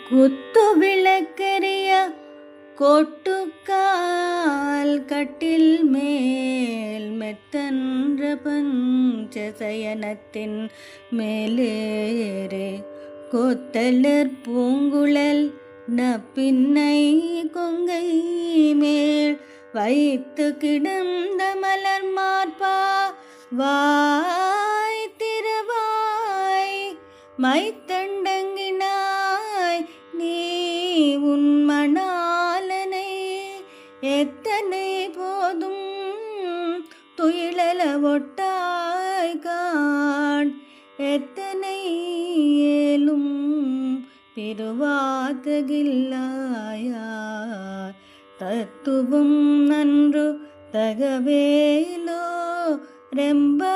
குத்து விளக்கெரிய கொட்டுக்கால் கட்டில் மேல் மெத்தன்ற பஞ்சசயனத்தின் மேலேறு கொத்தலர் பூங்குழல் நப்பின்னை கொங்கை மேல் வைத்து கிடந்த மலர் மார்பா வாய் திருவாய் மைத்தண்டங்கினாய் நீ உன் மணாலனை எத்தனை போதும் துயிலல ஒட்டாய் காண் எத்தனை ஏலும் திருவாதகில்லாயார் தத்துவம் நன்று తగవేలో రెంబావాయ్.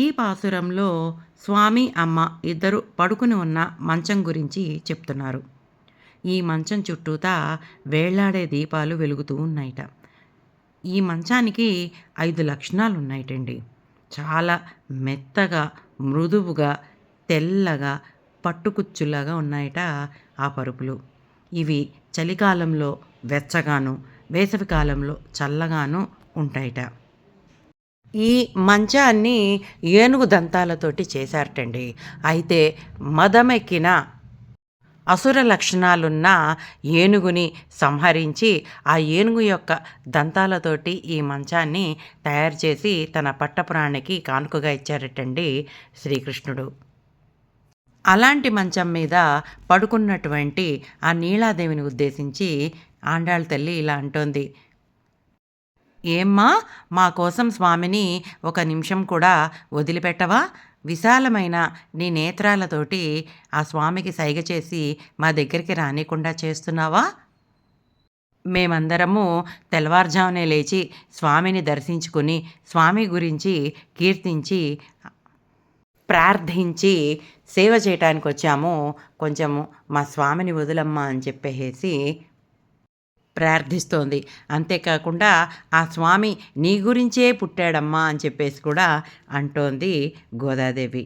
ఈ పాసురంలో స్వామి అమ్మ ఇద్దరు పడుకుని ఉన్న మంచం గురించి చెప్తున్నారు. ఈ మంచం చుట్టూతా వేళ్లాడే దీపాలు వెలుగుతూ ఉన్నాయట. ఈ మంచానికి 5 లక్షణాలు ఉన్నాయటండి. చాలా మెత్తగా, మృదువుగా, తెల్లగా, పట్టుకుచ్చులాగా ఉన్నాయట ఆ పరుపులు. ఇవి చలికాలంలో వెచ్చగాను, వేసవికాలంలో చల్లగాను ఉంటాయట. ఈ మంచాన్ని ఏనుగు దంతాలతోటి చేశారటండి. అయితే మదమెక్కిన అసుర లక్షణాలున్న ఏనుగుని సంహరించి ఆ ఏనుగు యొక్క దంతాలతోటి ఈ మంచాన్ని తయారు చేసి తన పట్టపురాణికి కానుకగా ఇచ్చారటండి శ్రీకృష్ణుడు. అలాంటి మంచం మీద పడుకున్నటువంటి ఆ నీలాదేవిని ఉద్దేశించి ఆండాళ్ళ తల్లి ఇలా అంటోంది. ఏమ్మా, మా కోసం స్వామిని ఒక నిమిషం కూడా వదిలిపెట్టవా? విశాలమైన నీ నేత్రాలతోటి ఆ స్వామికి సైగ చేసి మా దగ్గరికి రానికుండా చేస్తున్నావా? మేమందరము తెల్లవారుజామునే లేచి స్వామిని దర్శించుకుని స్వామి గురించి కీర్తించి ప్రార్థించి సేవ చేయటానికి వచ్చాము. కొంచెము మా స్వామిని వదులమ్మా అని చెప్పేసి ప్రార్థిస్తోంది. అంతేకాకుండా ఆ స్వామి నీ గురించే పుట్టాడమ్మా అని చెప్పేసి కూడా అంటోంది గోదాదేవి.